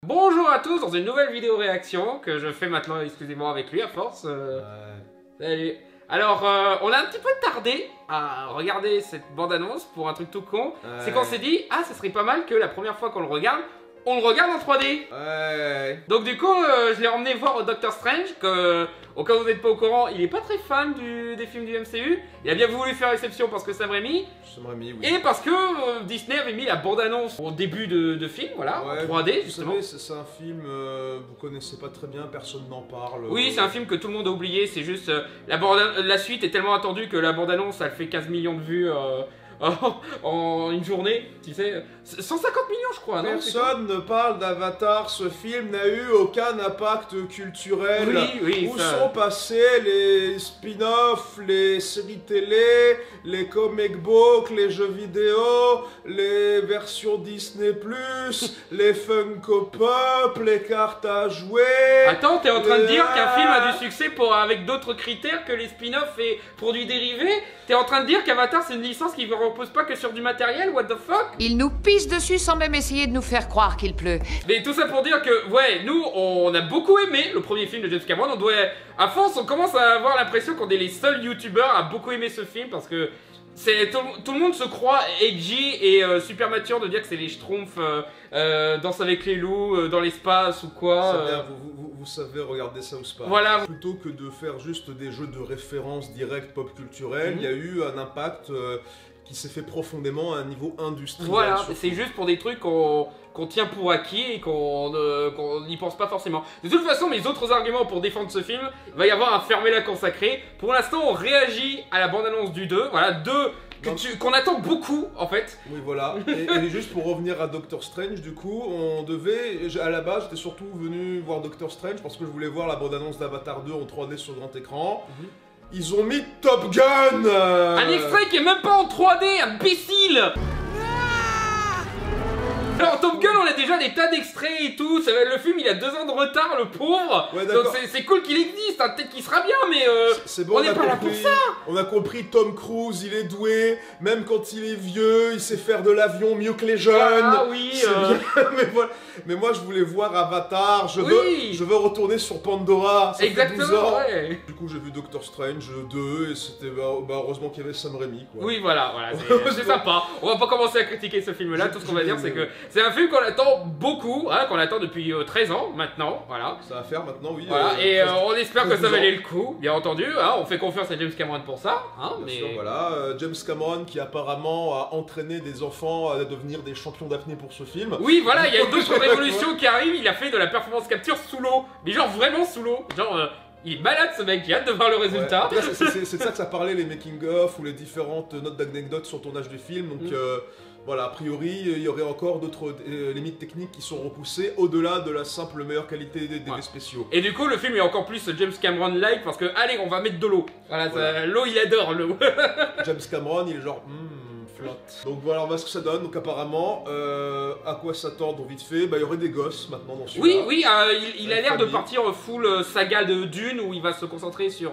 Bonjour à tous dans une nouvelle vidéo réaction que je fais maintenant exclusivement avec lui à force. Salut. Alors, on a un petit peu tardé à regarder cette bande-annonce pour un truc tout con. C'est qu'on s'est dit, ah, ça serait pas mal que la première fois qu'on le regarde, on le regarde en 3D. Ouais. Donc du coup, je l'ai emmené voir Doctor Strange, que, au cas où vous n'êtes pas au courant, il est pas très fan des films du MCU. Il a bien voulu faire exception parce que Sam Raimi. Oui. Et parce que Disney avait mis la bande-annonce au début de film, voilà, en 3D justement. Vous savez, c'est un film, vous connaissez pas très bien, personne n'en parle. Oui, c'est un film que tout le monde a oublié, c'est juste, la suite est tellement attendue que la bande-annonce, elle fait 15 millions de vues en une journée, tu sais, 150 millions je crois, non? Personne ne parle d'Avatar, ce film n'a eu aucun impact culturel. Oui, Où ça... sont passés les spin-offs, les séries télé, les comic books, les jeux vidéo, les versions Disney+, les Funko Pop, les cartes à jouer... Attends, t'es en train de dire qu'un film a du succès avec d'autres critères que les spin-offs et produits dérivés? T'es en train de dire qu'Avatar c'est une licence qui ne repose pas que sur du matériel? What the fuck? Il nous pisse dessus sans même essayer de nous faire croire qu'il pleut. Mais tout ça pour dire que, ouais, nous, on a beaucoup aimé le premier film de James Cameron. On doit, à force, on commence à avoir l'impression qu'on est les seuls youtubeurs à beaucoup aimer ce film parce que tout le monde se croit edgy et super mature de dire que c'est les Schtroumpfs Danse avec les loups dans l'espace ou quoi. Vous savez regarder South Park. Voilà. Plutôt que de faire juste des jeux de référence directs pop culturels, il y a eu un impact qui s'est fait profondément à un niveau industriel. Voilà, c'est juste pour des trucs qu'on tient pour acquis et qu'on n'y pense pas forcément. De toute façon, mes autres arguments pour défendre ce film, il va y avoir un fermez-la consacré. Pour l'instant, on réagit à la bande-annonce du 2. Voilà, 2 qu'on attend beaucoup en fait. Oui, voilà. Et juste pour revenir à Doctor Strange, du coup, on devait. À la base, j'étais surtout venu voir Doctor Strange parce que je voulais voir la bande-annonce d'Avatar 2 en 3D sur grand écran. Ils ont mis Top Gun Un extrait qui est même pas en 3D, imbécile. Alors Top Gun, on a déjà des tas d'extraits et tout, le film il a 2 ans de retard, le pauvre. Ouais, donc c'est cool qu'il existe, hein. Peut-être qu'il sera bien, mais c'est bon, on n'est pas là pour ça. On a compris, Tom Cruise, il est doué, même quand il est vieux, il sait faire de l'avion mieux que les jeunes. Ah oui, bien, mais voilà. Mais moi je voulais voir Avatar, je veux retourner sur Pandora, ça exactement, fait 12 ans. Ouais. Du coup j'ai vu Doctor Strange 2 et c'était heureusement qu'il y avait Sam Raimi quoi. Oui voilà, c'est sympa. On va pas commencer à critiquer ce film là, tout ce qu'on va dire c'est que c'est un film qu'on attend beaucoup, hein, qu'on attend depuis 13 ans maintenant, voilà. Ça va faire maintenant, oui. Voilà, et on espère que ça valait le coup, bien entendu, hein, on fait confiance à James Cameron pour ça. Hein, bien sûr, voilà, James Cameron qui apparemment a entraîné des enfants à devenir des champions d'apnée pour ce film. Oui voilà, il y a d'autres révolutions qui arrivent, il a fait de la performance capture sous l'eau, mais genre vraiment sous l'eau, genre... il est malade ce mec, j'ai hâte de voir le résultat. Ouais. C'est de ça que ça parlait les making-of ou les différentes notes d'anecdotes sur le tournage du film. Donc voilà, a priori, il y aurait encore d'autres limites techniques qui sont repoussées au-delà de la simple meilleure qualité des effets spéciaux. Et du coup, le film est encore plus James Cameron-like parce que, allez, on va mettre de l'eau. Voilà, l'eau, il adore l'eau. James Cameron, il est genre, flotte. Donc voilà, on va voir ce que ça donne. Donc apparemment, à quoi s'attendre vite fait? Bah, il y aurait des gosses maintenant dans ce film. Oui, il a l'air de partir full saga de Dune où il va se concentrer sur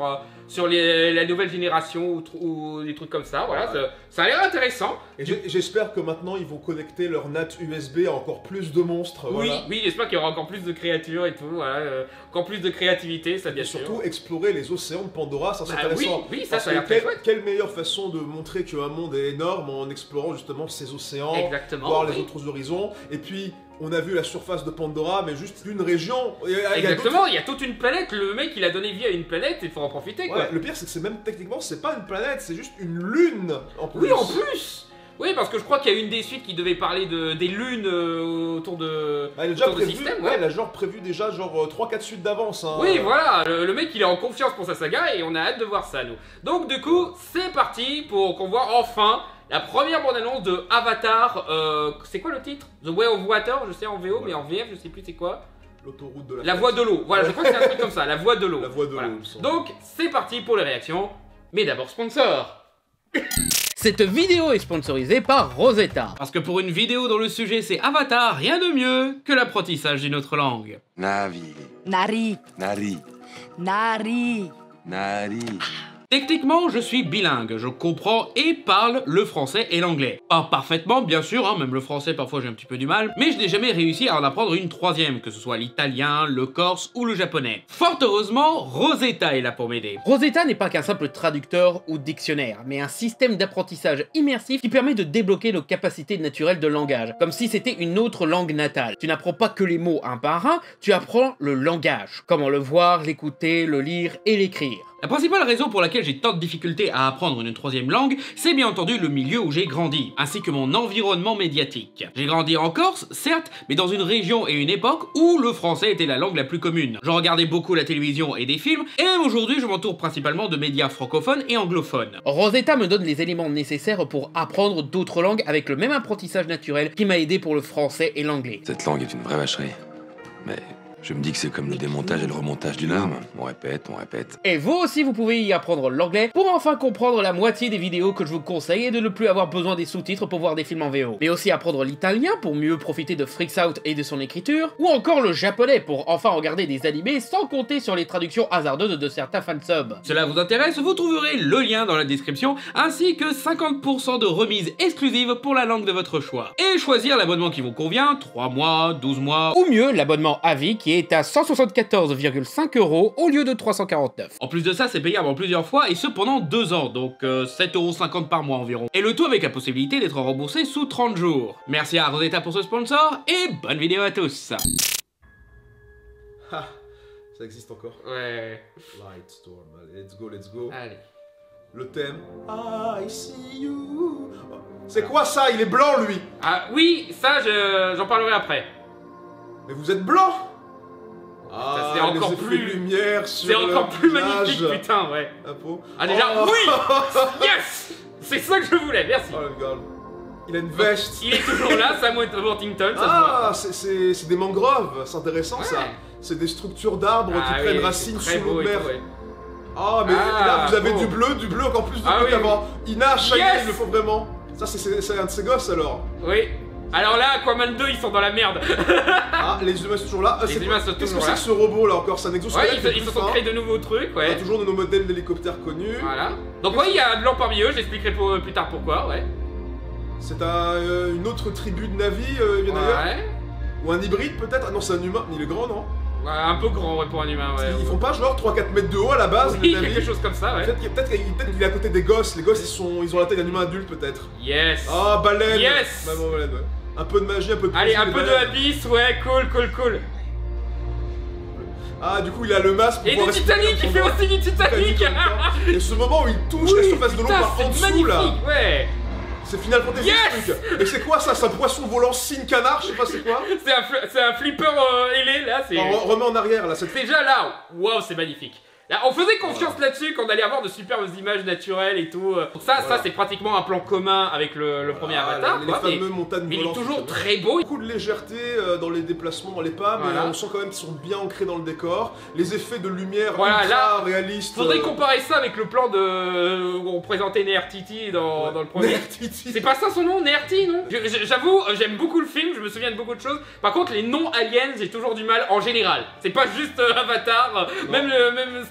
la nouvelle génération ou des trucs comme ça. Voilà, ça a l'air intéressant. Et j'espère que maintenant ils vont connecter leur NAT USB à encore plus de monstres. Oui, voilà. oui, j'espère qu'il y aura encore plus de créatures et tout. Voilà, encore plus de créativité, ça bien sûr. Et surtout explorer les océans de Pandora, ça c'est intéressant. Oui, ça a l'air très chouette. Quelle meilleure façon de montrer qu'un monde est énorme en explorant justement ces océans, voir les autres horizons. Et puis, on a vu la surface de Pandora, mais juste une région. Exactement, il y a toute une planète. Le mec, il a donné vie à une planète, il faut en profiter, quoi. Le pire, c'est que c'est même techniquement, c'est pas une planète, c'est juste une lune en plus. Oui, en plus. Oui, parce que je crois qu'il y a une des suites qui devait parler des lunes autour de il a déjà prévu, système. Il a genre prévu déjà genre 3-4 suites d'avance. Hein. Oui, voilà, le mec il est en confiance pour sa saga et on a hâte de voir ça, nous. Donc du coup, c'est parti pour qu'on voit enfin la première bande-annonce de Avatar. C'est quoi le titre? The Way of Water, je sais en VO, mais en VF, je sais plus c'est quoi. L'autoroute de la voie de l'eau. Voilà, je crois que c'est un truc comme ça, la voie de l'eau. La voie de l'eau. Donc, c'est parti pour les réactions. Mais d'abord, sponsor. Cette vidéo est sponsorisée par Rosetta. Parce que pour une vidéo dont le sujet c'est Avatar, rien de mieux que l'apprentissage d'une autre langue. Navi. Nari. Nari. Nari. Nari. Techniquement, je suis bilingue, je comprends et parle le français et l'anglais. Pas parfaitement, bien sûr, hein, même le français parfois j'ai un petit peu du mal, mais je n'ai jamais réussi à en apprendre une troisième, que ce soit l'italien, le corse ou le japonais. Fort heureusement, Rosetta est là pour m'aider. Rosetta n'est pas qu'un simple traducteur ou dictionnaire, mais un système d'apprentissage immersif qui permet de débloquer nos capacités naturelles de langage, comme si c'était une autre langue natale. Tu n'apprends pas que les mots un par un, tu apprends le langage, comment le voir, l'écouter, le lire et l'écrire. La principale raison pour laquelle j'ai tant de difficultés à apprendre une troisième langue, c'est bien entendu le milieu où j'ai grandi, ainsi que mon environnement médiatique. J'ai grandi en Corse, certes, mais dans une région et une époque où le français était la langue la plus commune. Je regardais beaucoup la télévision et des films, et même aujourd'hui je m'entoure principalement de médias francophones et anglophones. Rosetta me donne les éléments nécessaires pour apprendre d'autres langues avec le même apprentissage naturel qui m'a aidé pour le français et l'anglais. Cette langue est une vraie vacherie. Mais je me dis que c'est comme le démontage et le remontage d'une arme. On répète, on répète. Et vous aussi, vous pouvez y apprendre l'anglais pour enfin comprendre la moitié des vidéos que je vous conseille et de ne plus avoir besoin des sous-titres pour voir des films en VO. Mais aussi apprendre l'italien pour mieux profiter de Freaks Out et de son écriture, ou encore le japonais pour enfin regarder des animés sans compter sur les traductions hasardeuses de certains fansubs. Cela vous intéresse, vous trouverez le lien dans la description, ainsi que 50% de remise exclusive pour la langue de votre choix. Et choisir l'abonnement qui vous convient, 3 mois, 12 mois, ou mieux l'abonnement à vie qui est à 174,5 € au lieu de 349. En plus de ça, c'est payable en plusieurs fois et ce pendant 2 ans, donc 7,50 € par mois environ. Et le tout avec la possibilité d'être remboursé sous 30 jours. Merci à Rosetta pour ce sponsor et bonne vidéo à tous. Ah, ça existe encore. Ouais. Lightstorm, allez, let's go. Allez. Le thème. I see you. C'est quoi ça? Il est blanc lui. Ah oui, ça j'en parlerai après. Mais vous êtes blanc. Ah, c'est encore les effets plus de lumière sur c'est encore plus visage. magnifique, putain, ouais. La peau. Ah déjà, Oh. oui. Yes. C'est ça que je voulais, merci. Oh le gars. Il a une veste. Il est toujours là, Sam Worthington, ça Ah, c'est des mangroves, c'est intéressant se voit. ça. C'est des structures d'arbres qui Ah prennent oui, racine c'est très sous l'eau beau de et mer. tout, ouais. Ah, mais Ah, là vous avez beau. du bleu encore plus de Ah bleu oui, qu'avant. Ina, Shaggy, Yes. il le faut vraiment. Ça, c'est un de ses gosses alors. Oui. Alors là, Aquaman 2, ils sont dans la merde. Ah, les humains sont toujours là. Les humains sont Qu'est-ce que toujours c'est là. que ce robot là encore? C'est un Ouais, exosquelette. ils se sont créés de nouveaux trucs, On a ouais. toujours nos modèles d'hélicoptères connus. Voilà. Donc ouais, il y a un blanc parmi eux, j'expliquerai plus tard pourquoi, ouais. C'est une autre tribu de Navi, il vient d'ailleurs. Ouais. Ou un hybride peut-être. Ah non, c'est un humain, mais il est grand, non? Ouais, un peu grand, ouais, pour un humain, ouais. Ils font pas genre 3-4 mètres de haut à la base, Oui, les Navi. quelque chose comme ça, ouais. Peut-être qu'il est à côté des gosses. Les gosses, ils ont la taille d'un humain adulte peut-être. Yes. Ah, baleine. Yes. Maman baleine, ouais. Un peu de magie, un peu de Allez, poésie, un les peu de baleines. Abyss, ouais, cool. Ah, du coup, il a le masque pour Et pouvoir du respirer Titanic, il fait dans son aussi du Titanic. en même temps. Et ce moment où il touche la surface de l'eau Putain, par en c'est dessous magnifique, là. ouais. C'est Final Fantasy Yes. ce truc. Mais c'est quoi ça? C'est un poisson volant signe canard, je sais pas c'est quoi. C'est un flipper ailé, là, c'est... Alors, remets en arrière là, cette Déjà là, waouh, c'est magnifique. Là, on faisait confiance là-dessus qu'on allait avoir de superbes images naturelles et tout. Donc ça c'est pratiquement un plan commun avec le premier Avatar. les quoi, fameux montagnes mais il est volantes. toujours c'est très beau. Beaucoup de légèreté dans les déplacements, dans les pas, mais Voilà. on sent quand même qu'ils sont bien ancrés dans le décor. Les effets de lumière Voilà, ultra là, réalistes. Faudrait comparer ça avec le plan de où on présentait Nefertiti dans le premier. Nefertiti. C'est pas ça son nom, Nefertiti, non? J'avoue, j'aime beaucoup le film, je me souviens de beaucoup de choses. Par contre, les noms aliens, j'ai toujours du mal en général. C'est pas juste Avatar, même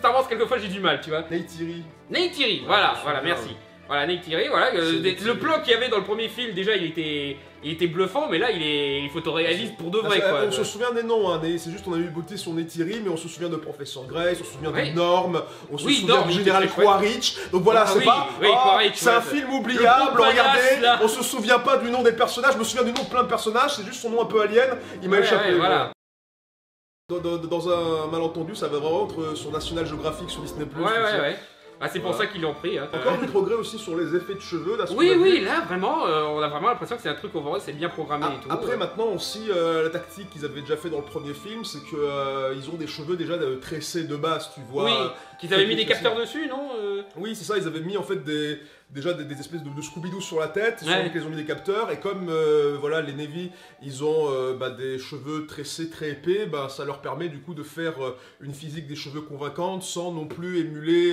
Star Wars, quelquefois j'ai du mal, tu vois. Neytiri. Neytiri, voilà, merci. Voilà, Neytiri, voilà. Le plan qu'il y avait dans le premier film, déjà, il était bluffant, mais là, il est photoréaliste pour de vrai, quoi. On se souvient des noms, hein, c'est juste on a eu beauté sur Neytiri, mais on se souvient de Professeur Grace, on se souvient Ouais. de Norm, on se Oui, souvient Norm, du il général était très chouette. Quaritch. Donc voilà, Ah c'est oui, pas. oui, Quaritch, c'est un ouais, film le oubliable, pauvre regardez, badass, là. on se souvient pas du nom des personnages, je me souviens du nom de plein de personnages, c'est juste son nom un peu alien, il m'a échappé. Ouais, voilà. Dans un malentendu, ça va vraiment être sur National Geographic, sur Disney+. Ouais. Ah, c'est pour Voilà. ça qu'ils l'ont pris. Hein. Encore du progrès aussi sur les effets de cheveux, là, ce Oui, qu'on a oui, vu. là, vraiment, on a vraiment l'impression que c'est un truc overall, c'est bien programmé et tout. Après, maintenant aussi, la tactique qu'ils avaient déjà fait dans le premier film, c'est que ils ont des cheveux déjà tressés de base, tu vois. Oui, qu'ils avaient mis des capteurs dessus, non Oui, c'est ça, ils avaient mis en fait déjà des espèces de Scooby-Doo sur la tête, sur Ouais. lesquels ils ont mis des capteurs, et comme voilà, les Navy, ils ont des cheveux tressés très épais, ça leur permet du coup de faire une physique des cheveux convaincante sans non plus émuler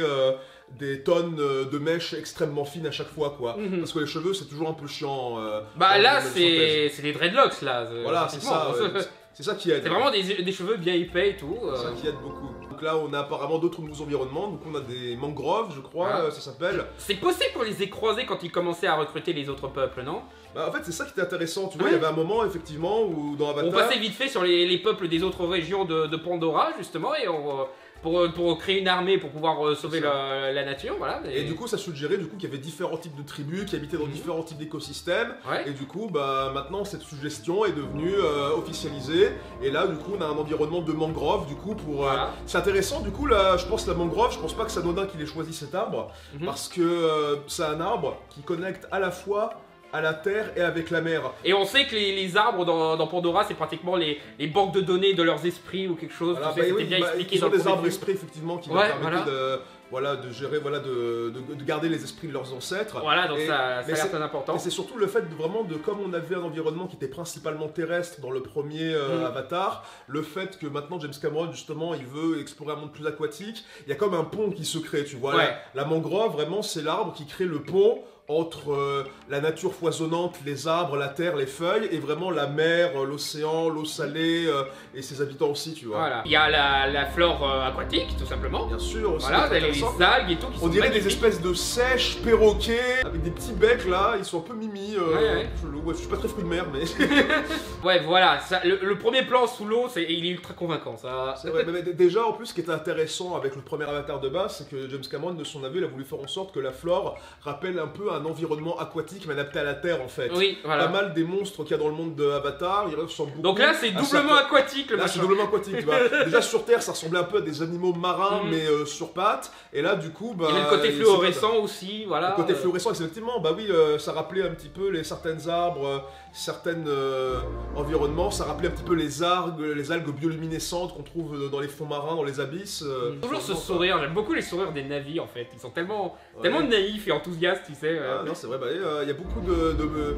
des tonnes de mèches extrêmement fines à chaque fois, quoi. Parce que les cheveux, c'est toujours un peu chiant. Bah dans là, une synthèse. c'est des dreadlocks, là. Voilà, c'est ça. pratiquement. C'est ça qui aide. C'est vraiment des cheveux bien épais et tout. C'est ça qui aide beaucoup. Donc là, on a apparemment d'autres nouveaux environnements. Donc on a des mangroves, je crois, ça s'appelle. C'est possible qu'on les ait croisés quand ils commençaient à recruter les autres peuples, non? Bah, en fait, c'est ça qui était intéressant. Tu vois, il y avait un moment, effectivement, où dans Avatar... On passait vite fait sur les peuples des autres régions de Pandora, justement, et pour créer une armée pour pouvoir sauver la nature, voilà. Et du coup, ça suggérait qu'il y avait différents types de tribus qui habitaient dans différents types d'écosystèmes. Ouais. Et du coup, bah, maintenant, cette suggestion est devenue officialisée. Et là, du coup, on a un environnement de mangrove, du coup, pour... C'est intéressant, du coup, là, je pense la mangrove, je pense pas que c'est anodin qu'il ait choisi cet arbre, parce que c'est un arbre qui connecte à la fois à la terre et avec la mer. Et on sait que les arbres dans Pandora, c'est pratiquement les banques de données de leurs esprits ou quelque chose. Voilà, c'était bien expliqué ils dans ont des arbres esprits, effectivement, qui leur permettent de gérer, de garder les esprits de leurs ancêtres. Voilà, donc ça a l'air très important. Et c'est surtout le fait comme on avait un environnement qui était principalement terrestre dans le premier Avatar, le fait que maintenant James Cameron, justement, il veut explorer un monde plus aquatique, il y a comme un pont qui se crée, tu vois. La mangrove, vraiment, c'est l'arbre qui crée le pont entre la nature foisonnante, les arbres, la terre, les feuilles, et vraiment la mer, l'océan, l'eau salée, et ses habitants aussi, tu vois. Voilà. Il y a la flore aquatique, tout simplement. Bien sûr, aussi. Voilà, les algues et tout qui sont on dirait magnifiques. des espèces de sèches perroquets, avec des petits becs là, ils sont un peu mimi. Je suis pas très fruit de mer, mais... Ouais, voilà, le premier plan sous l'eau, il est ultra convaincant, ça. C'est vrai, mais déjà, en plus, ce qui était intéressant avec le premier Avatar de base, c'est que James Cameron, de son avis, il a voulu faire en sorte que la flore rappelle un peu un environnement aquatique mais adapté à la terre en fait. Oui, voilà. Pas mal des monstres qu'il y a dans le monde de Avatar, ils ressemblent beaucoup. Donc là c'est doublement aquatique le machin. Là c'est doublement aquatique, tu vois. Déjà sur Terre ça ressemblait un peu à des animaux marins mais sur pattes. Et là du coup bah... Il y a le côté fluorescent aussi, voilà. Le côté fluorescent, effectivement, bah oui, ça rappelait un petit peu certains arbres, certains environnements, ça rappelait un petit peu les algues bioluminescentes qu'on trouve dans les fonds marins, dans les abysses. Toujours ce sourire, j'aime beaucoup les sourires des navis en fait, ils sont tellement naïfs et enthousiastes, tu sais. Non c'est vrai, bah, il y a beaucoup de...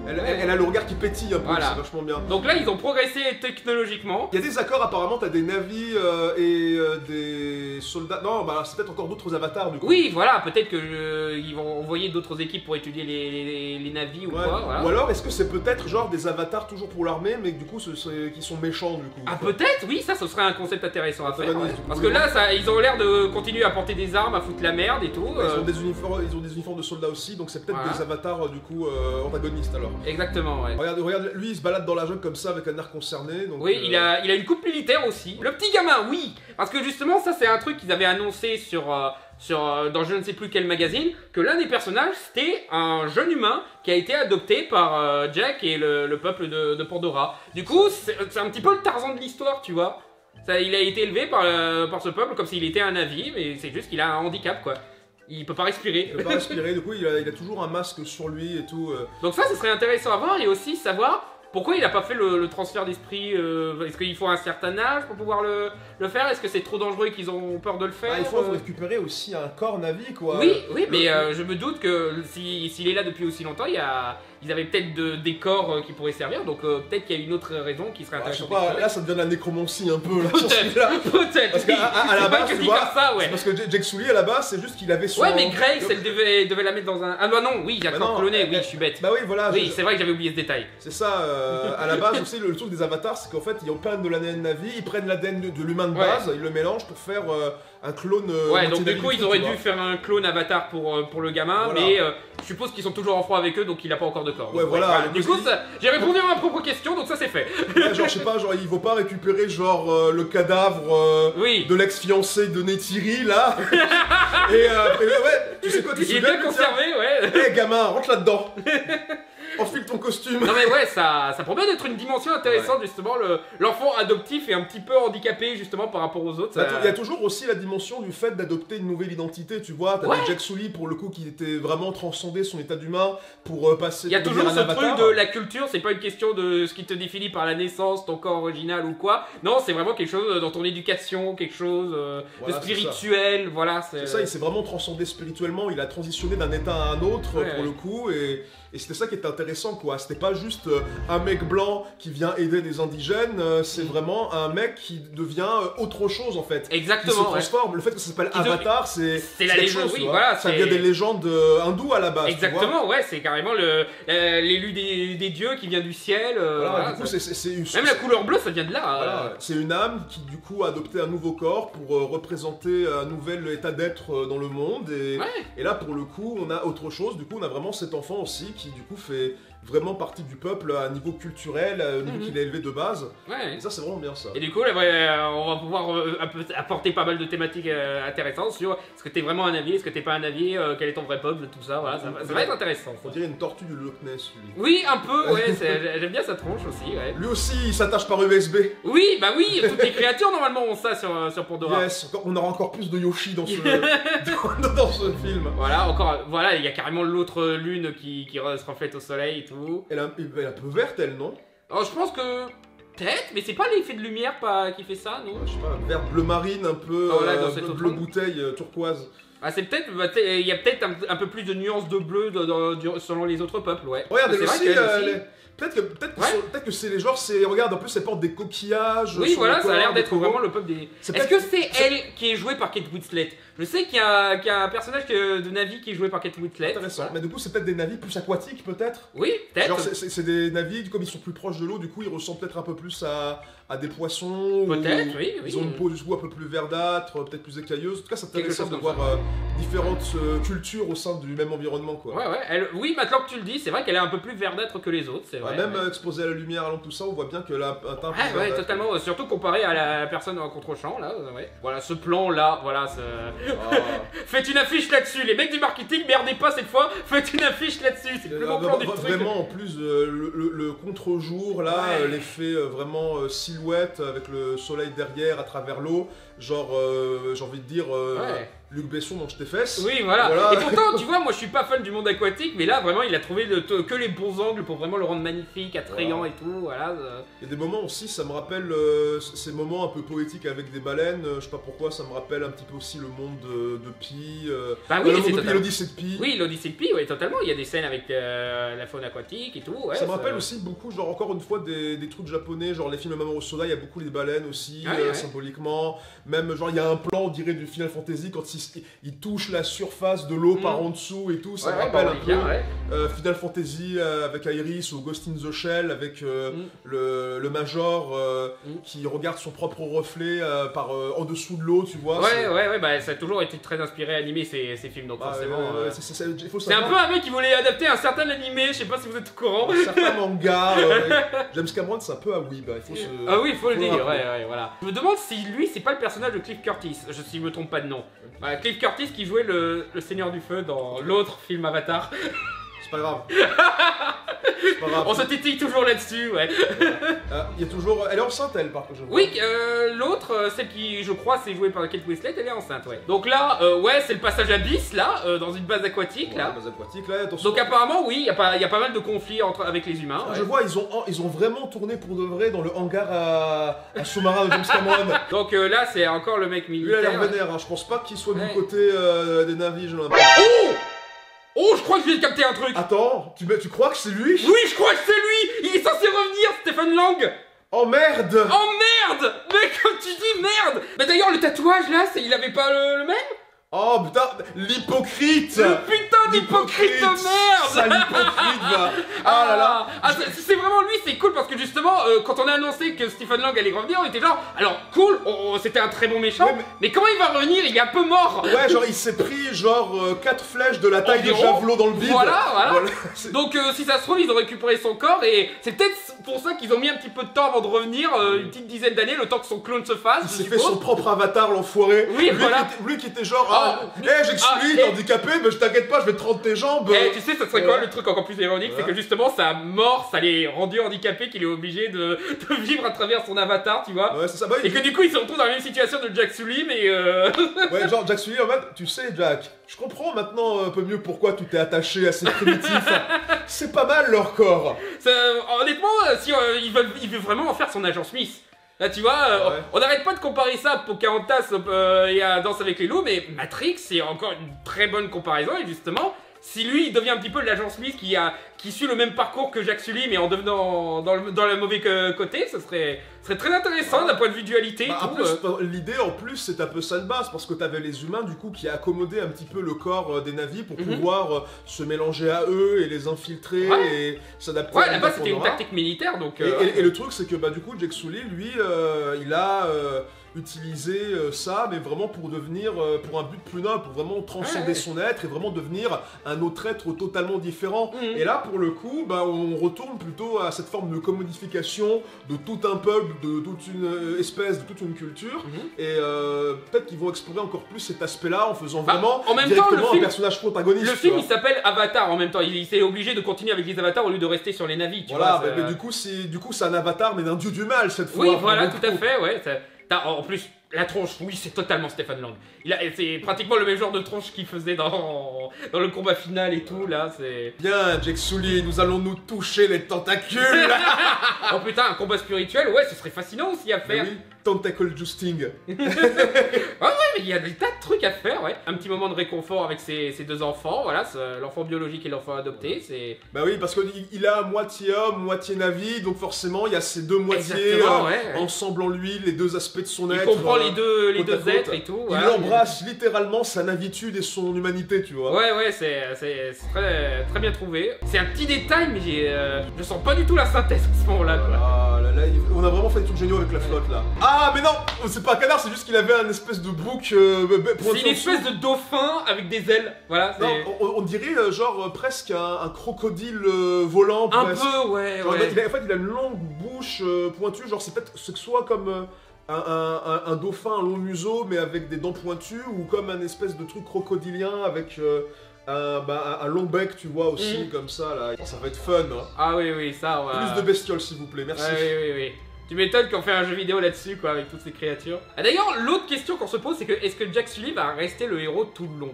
Elle a le regard qui pétille un peu, c'est vachement bien. Donc là, ils ont progressé technologiquement. Il y a des accords, apparemment, t'as des navis et des soldats... Non, bah c'est peut-être encore d'autres avatars, du coup. Oui, voilà, peut-être qu'ils vont envoyer d'autres équipes pour étudier les navis ou quoi, voilà. Ou alors, est-ce que c'est peut-être genre des avatars toujours pour l'armée, mais du coup, qui sont méchants, du coup. Ah, peut-être, oui, ça, ce serait un concept intéressant à faire. Parce que là, ils ont l'air de continuer à porter des armes, à foutre la merde et tout. Ils ont des uniformes de soldats aussi, donc c'est peut-être des avatars, du coup, antagonistes, alors. Exactement, ouais. Regarde, lui il se balade dans la jungle comme ça avec un air concerné. Donc, oui, il a une coupe militaire aussi. Le petit gamin, oui. Parce que justement, ça c'est un truc qu'ils avaient annoncé dans je ne sais plus quel magazine, que l'un des personnages c'était un jeune humain qui a été adopté par Jack et le peuple de Pandora. Du coup, c'est un petit peu le Tarzan de l'histoire, tu vois. Il a été élevé par ce peuple comme s'il était un navi, mais c'est juste qu'il a un handicap, quoi. Il peut pas respirer. Il peut pas respirer, du coup il a toujours un masque sur lui et tout. Donc ça, ce serait intéressant à voir et aussi savoir pourquoi il a pas fait le transfert d'esprit. Est-ce qu'il faut un certain âge pour pouvoir le faire? Est-ce que c'est trop dangereux et qu'ils ont peur de le faire? Il faut récupérer aussi un corps navi, quoi. Oui, mais je me doute que s'il est là depuis aussi longtemps, ils avaient peut-être des corps qui pourraient servir, donc peut-être qu'il y a une autre raison qui serait intéressante. Je sais pas, là ça devient de la nécromancie un peu. Peut-être. Parce qu'à la base, tu vois, c'est parce que Jake Sully à la base, c'est juste qu'il avait son... Ouais, mais Grace, elle devait la mettre dans un... Ah bah non, oui, d'accord, cloné, oui, je suis bête. Bah oui, voilà. Oui, c'est vrai que j'avais oublié ce détail. C'est ça, à la base aussi, le truc des avatars, c'est qu'en fait, ils prennent de l'ADN Navi, ils prennent l'ADN de l'humain de base, ils le mélangent pour faire un clone... Ouais, donc du coup, ils auraient dû faire un clone avatar pour le gamin, mais je suppose qu'ils sont toujours en froid avec eux, donc il a pas encore de corps. Ouais, voilà. Du coup, j'ai répondu à ma propre question, donc ça c'est fait. Ouais, genre, je sais pas, genre, il faut pas récupérer, genre, le cadavre de l'ex-fiancé de Neytiri, là. et ouais, tu sais quoi, tu il est bien conservé, ouais. Eh, gamin, rentre là-dedans. Enfile ton costume. Non mais ouais, ça promet d'être une dimension intéressante, justement. L'enfant adoptif est un petit peu handicapé, justement, par rapport aux autres. Il y a toujours aussi la dimension du fait d'adopter une nouvelle identité, tu vois. T'avais Jack Sully, pour le coup, qui était vraiment transcendé son état d'humain pour passer... Il y a toujours ce truc de la culture, c'est pas une question de ce qui te définit par la naissance, ton corps original ou quoi. Non, c'est vraiment quelque chose dans ton éducation, quelque chose de spirituel, voilà. C'est ça, il s'est vraiment transcendé spirituellement, il a transitionné d'un état à un autre, pour le coup, et c'était ça qui était intéressant intéressant quoi. C'était pas juste un mec blanc qui vient aider des indigènes, c'est vraiment un mec qui devient autre chose en fait. Exactement. Qui se transforme. Le fait que ça s'appelle Avatar, c'est la quelque légende, chose, oui, tu vois. voilà. Ça vient des légendes hindoues à la base. Exactement, ouais, c'est carrément l'élu des dieux qui vient du ciel. Voilà, du coup, même la couleur bleue, ça vient de là. Voilà, c'est une âme qui du coup a adopté un nouveau corps pour représenter un nouvel état d'être dans le monde et là pour le coup on a autre chose, du coup on a vraiment cet enfant aussi qui du coup fait vraiment partie du peuple à un niveau culturel, à un niveau qu'il a élevé de base. Ouais. Et ça c'est vraiment bien ça. Et du coup là, on va pouvoir apporter pas mal de thématiques intéressantes sur est-ce que t'es vraiment un navire, est-ce que t'es pas un navire, quel est ton vrai peuple, tout ça, voilà, ça va être intéressant. On dirait une tortue du Loch Ness lui. Oui, un peu, ouais, j'aime bien sa tronche aussi, ouais. Lui aussi il s'attache par USB. Oui, bah oui, toutes les créatures normalement ont ça sur Pandora. Yes, on aura encore plus de Yoshi dans ce, dans ce film. Voilà, il y a carrément l'autre lune qui se reflète au soleil et tout. Elle est un peu verte elle, non? Alors je pense que... Peut-être, mais c'est pas l'effet de lumière qui fait ça, non? Je sais pas, vert bleu marine un peu, bleu bouteille, turquoise. Ah c'est peut-être, il y a peut-être un peu plus de nuances de bleu selon les autres peuples, ouais. Regarde, elle aussi, aussi, peut-être que c'est les genres, regarde, en plus elle porte des coquillages. Oui, voilà, ça a l'air d'être vraiment le peuple des... Est-ce que c'est elle qui est jouée par Kate Winslet? Je sais qu'il y a un personnage de Navi qui est joué par Kate Winslet. Intéressant, mais du coup c'est peut-être des navires plus aquatiques peut-être? Oui, peut-être. Genre c'est des navires, comme ils sont plus proches de l'eau, du coup ils ressemblent peut-être un peu plus à des poissons. Peut-être, oui. Ils ont une peau du coup un peu plus verdâtre, peut-être plus écailleuse. En tout cas c'est intéressant de voir différentes cultures au sein du même environnement quoi. Ouais, oui, maintenant que tu le dis, c'est vrai qu'elle est un peu plus verdâtre que les autres, c'est vrai. Même exposée à la lumière, à tout ça, on voit bien qu'elle a un teint plus ouais, totalement, surtout comparé à la personne en contre-champ, là, ouais. Voilà, ce plan-là, voilà, faites une affiche là-dessus, les mecs du marketing, merdez pas cette fois, faites une affiche là-dessus, c'est le plus bon plan du truc. Vraiment, en plus, le contre-jour, là, l'effet vraiment silhouette, avec le soleil derrière, à travers l'eau, genre, j'ai envie de dire... Luc Besson mange tes fesses. Oui, voilà. Et pourtant, tu vois, moi je suis pas fan du monde aquatique, mais là vraiment il a trouvé que les bons angles pour vraiment le rendre magnifique, attrayant et tout. Voilà. Il y a des moments aussi, ça me rappelle ces moments un peu poétiques avec des baleines. Je sais pas pourquoi, ça me rappelle un petit peu aussi le monde de Pi. Bah oui, le monde de l'Odyssée de Pi. Oui, l'Odyssée de Pi, oui, totalement. Il y a des scènes avec la faune aquatique et tout. Ouais, ça me rappelle aussi beaucoup, genre encore une fois, des trucs japonais, genre les films Mamoru Soda, il y a beaucoup les baleines aussi, symboliquement. Même, genre, il y a un plan, on dirait, du Final Fantasy quand il touche la surface de l'eau par en dessous et tout, ça me rappelle un peu Final Fantasy avec Iris ou Ghost in the Shell avec le Major qui regarde son propre reflet en dessous de l'eau, tu vois. Bah ça a toujours été très inspiré animé ces films, donc forcément. C'est un peu un mec qui voulait adapter un certain animé, je sais pas si vous êtes au courant. Un certain manga. James Cameron, c'est un peu à Weeb. Ah oui, il faut le dire, voilà. Je me demande si lui, c'est pas le personnage de Cliff Curtis, si je me trompe pas de nom. Cliff Curtis qui jouait le Seigneur du Feu dans l'autre film Avatar. C'est pas grave. On se titille toujours là-dessus, ouais. Il y a toujours... Elle est enceinte, elle, par contre, je vois. Oui, l'autre, celle qui, je crois, c'est jouée par Kate Winslet, elle est enceinte, ouais. Donc là, c'est le passage abyss, là, dans une base aquatique, là. Base aquatique, là. Donc apparemment, oui, il y a pas mal de conflits avec les humains. Je vois, ils ont vraiment tourné pour de vrai dans le hangar à sous-marin de James Cameron. Donc là, c'est encore le mec militaire. Lui, il a l'air vénère, je pense pas qu'il soit du côté des navires, j'ai l'impression. Oh, je crois que je viens de capter un truc. Attends, tu crois que c'est lui? Oui, je crois que c'est lui. Il est censé revenir, Stephen Lang. Oh merde. Oh merde. Mais comme tu dis, merde. Mais d'ailleurs, le tatouage, là, il avait pas le même? Oh putain, l'hypocrite! Le putain d'hypocrite de merde! Sale hypocrite, va! Ah là là! C'est vraiment lui, c'est cool parce que justement, quand on a annoncé que Stephen Lang allait revenir, on était genre, alors cool, c'était un très bon méchant, mais comment il va revenir? Il est un peu mort! Ouais, genre il s'est pris genre 4 flèches de la taille de javelot dans le bide! Voilà. Donc si ça se trouve, ils ont récupéré son corps et c'est peut-être pour ça qu'ils ont mis un petit peu de temps avant de revenir, une petite dizaine d'années, le temps que son clone se fasse. Il s'est fait son propre avatar, l'enfoiré! Oui, lui qui était genre. J'exclus, t'es handicapé, mais je t'inquiète pas, je vais te rendre tes jambes. Tu sais, ça serait quoi le truc encore plus ironique? C'est que justement, sa mort, ça l'est rendu handicapé, qu'il est obligé de vivre à travers son avatar, tu vois. Ouais, c'est ça. Et que du coup, il se retrouve dans la même situation de Jack Sully, mais. Ouais, genre Jack Sully en mode, tu sais, Jack, je comprends maintenant un peu mieux pourquoi tu t'es attaché à ces primitifs. C'est pas mal leur corps. Honnêtement, si il veut vraiment en faire son agent Smith. Là, tu vois, on n'arrête pas de comparer ça à Pocahontas et à Danse avec les loups, mais Matrix, c'est encore une très bonne comparaison, et justement, si lui, il devient un petit peu l'agent Smith qui qui suit le même parcours que Jack Sully, mais en devenant dans le mauvais côté, ce serait très intéressant d'un point de vue dualité. Bah, en plus, l'idée en plus c'est un peu ça de base, parce que t'avais les humains du coup qui accommodaient un petit peu le corps des navis pour pouvoir se mélanger à eux et les infiltrer et s'adapter à là-bas c'était une tactique militaire donc... Et le truc c'est que bah, du coup Jack Sully lui il a utiliser ça, mais vraiment pour devenir, pour un but plus noble, pour vraiment transcender son être et vraiment devenir un autre être totalement différent. Et là, pour le coup, bah, on retourne plutôt à cette forme de commodification de tout un peuple, de toute une espèce, de toute une culture. Et peut-être qu'ils vont explorer encore plus cet aspect-là en faisant vraiment en même directement temps, un personnage protagoniste. Le film, il s'appelle Avatar en même temps. Il s'est obligé de continuer avec les avatars au lieu de rester sur les navis. Voilà, mais du coup, c'est un avatar, mais d'un dieu du mal cette fois. Oui, voilà, tout à fait, ouais. En plus, la tronche, oui, c'est totalement Stephen Lang. C'est pratiquement le même genre de tronche qu'il faisait dans le combat final et tout, là, c'est... Bien, Jack Sully, nous allons nous toucher les tentacules. Oh putain, un combat spirituel, ouais, ce serait fascinant aussi à faire. Mais oui, tentacle justing. Ah ouais, mais il y a des tas de trucs à faire, ouais. Un petit moment de réconfort avec ses deux enfants, voilà, l'enfant biologique et l'enfant adopté, c'est... Bah oui, parce qu'il a moitié homme, moitié navi, donc forcément, il y a ces deux moitiés ensemble en lui, les deux aspects de son être. Il comprend les deux êtres et tout. Il embrasse littéralement sa navitude et son humanité, tu vois. Ouais, c'est très, très bien trouvé. C'est un petit détail, mais je sens pas du tout la synthèse à ce moment-là, quoi. Là, on a vraiment fait des trucs géniaux avec la flotte, là. Ah, mais non, c'est pas un canard, c'est juste qu'il avait un espèce de bouc c'est une espèce de dauphin avec des ailes, voilà. Non, on dirait genre presque un crocodile volant. Un presque. Peu, ouais. En fait, il a une longue bouche pointue, genre c'est peut-être soit comme un dauphin, un long museau, mais avec des dents pointues, ou comme un espèce de truc crocodilien avec un long bec, tu vois, aussi, comme ça, là. Ça va être fun, hein. Ah oui, ça, ouais. Plus de bestioles, s'il vous plaît, merci. Oui. Tu m'étonnes qu'on fait un jeu vidéo là-dessus, quoi, avec toutes ces créatures. Ah, d'ailleurs, l'autre question qu'on se pose, c'est que est-ce que Jack Sully va rester le héros tout le long?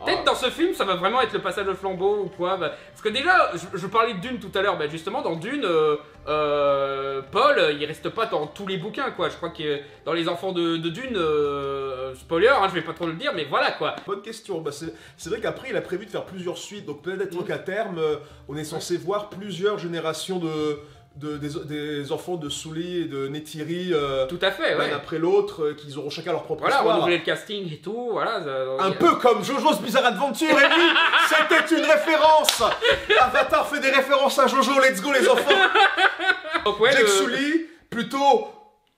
Peut-être dans ce film, ça va vraiment être le passage de flambeau ou quoi. Parce que déjà, je parlais de Dune tout à l'heure, justement, dans Dune, Paul, il reste pas dans tous les bouquins, quoi. Je crois que dans Les Enfants de Dune, spoiler, hein, je vais pas trop le dire, mais voilà, quoi. Bonne question. Bah, c'est vrai qu'après, il a prévu de faire plusieurs suites, donc peut-être qu'à terme, on est censé voir plusieurs générations des enfants de Sully et de Neytiri tout à fait, l'un après l'autre, qu'ils auront chacun leur propre histoire. Voilà, renouveler le casting et tout, voilà. Un peu comme Jojo's Bizarre Adventure, et oui, c'était une référence. Avatar fait des références à Jojo, let's go les enfants. Donc, ouais, Jack Sully, plutôt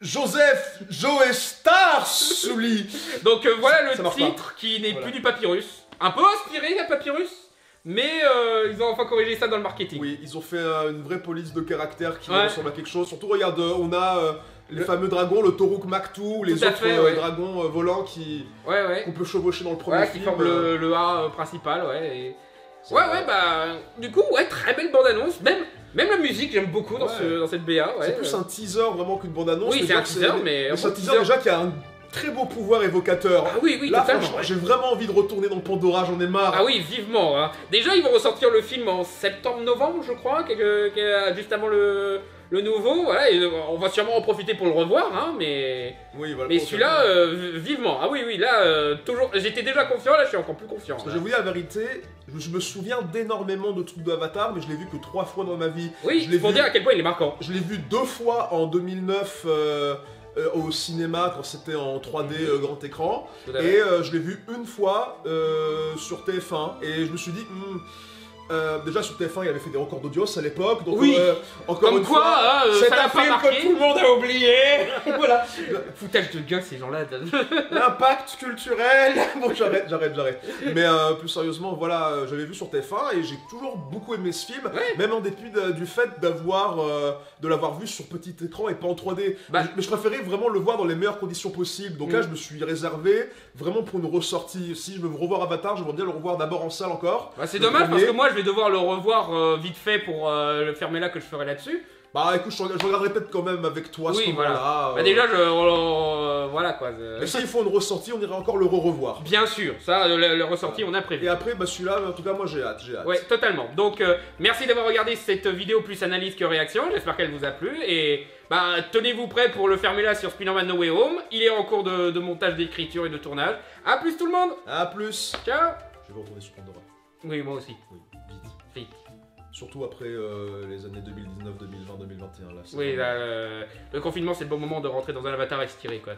Joseph Joe Star Sully. Donc voilà le titre qui n'est plus du papyrus. Un peu inspiré la papyrus. Mais ils ont enfin corrigé ça dans le marketing. Oui, ils ont fait une vraie police de caractère qui ressemble à quelque chose. Surtout, regarde, on a les fameux dragons, le Toruk Maktu, les autres dragons volants qu'on peut chevaucher dans le premier film. Qui forment le A principal, ouais. Du coup, très belle bande-annonce. Même la musique, j'aime beaucoup dans cette BA. C'est plus un teaser vraiment qu'une bande-annonce. Oui, c'est un teaser, mais c'est un teaser déjà qui a un très beau pouvoir évocateur. Ah oui, là, totalement. Franchement, j'ai vraiment envie de retourner dans le Pandora, j'en ai marre. Ah oui, vivement. Hein. Déjà, ils vont ressortir le film en septembre-novembre, je crois, juste avant le nouveau. Voilà, et on va sûrement en profiter pour le revoir, hein, mais... Oui, voilà. Mais celui-là, vivement. Ah oui, là, toujours... J'étais déjà confiant, là, je suis encore plus confiant. Parce que je vais vous dire la vérité, je me souviens d'énormément de trucs d'Avatar, mais je l'ai vu que 3 fois dans ma vie. Oui, pour dire à quel point il est marquant. Je l'ai vu 2 fois en 2009... au cinéma quand c'était en 3D grand écran et je l'ai vu une fois sur TF1 et je me suis dit déjà sur TF1 il avait fait des records d'audience à l'époque donc encore une fois c'est un film que tout le monde a oublié. Voilà. Foutage de gueule ces gens-là. L'impact culturel. Bon j'arrête. Mais plus sérieusement voilà j'avais vu sur TF1 et j'ai toujours beaucoup aimé ce film, même en dépit du fait de l'avoir vu sur petit écran et pas en 3D. Mais je préférais vraiment le voir dans les meilleures conditions possibles. Donc là je me suis réservé vraiment pour une ressortie. Si je veux revoir Avatar, j'aimerais bien le revoir d'abord en salle encore. C'est dommage parce que moi je vais devoir le revoir vite fait pour le fermer là que je ferai là-dessus. Bah écoute, je regarderai peut-être quand même avec toi ce moment-là. Déjà, voilà quoi. Mais s'il faut une ressortie, on ira encore le revoir. Bien sûr, ça, le ressorti, on a prévu. Et après, celui-là, en tout cas, moi j'ai hâte. Ouais, totalement. Donc, merci d'avoir regardé cette vidéo plus analyse que réaction. J'espère qu'elle vous a plu. Et tenez-vous prêts pour le fermer là sur Spider-Man No Way Home. Il est en cours de montage, d'écriture et de tournage. A plus tout le monde. A plus. Ciao. Je vais retourner sur Pandora. Oui, moi aussi. Oui, vite. Surtout après les années 2019, 2020, 2021. Là, Oui, là, le confinement, c'est le bon moment de rentrer dans un avatar et se tirer, quoi.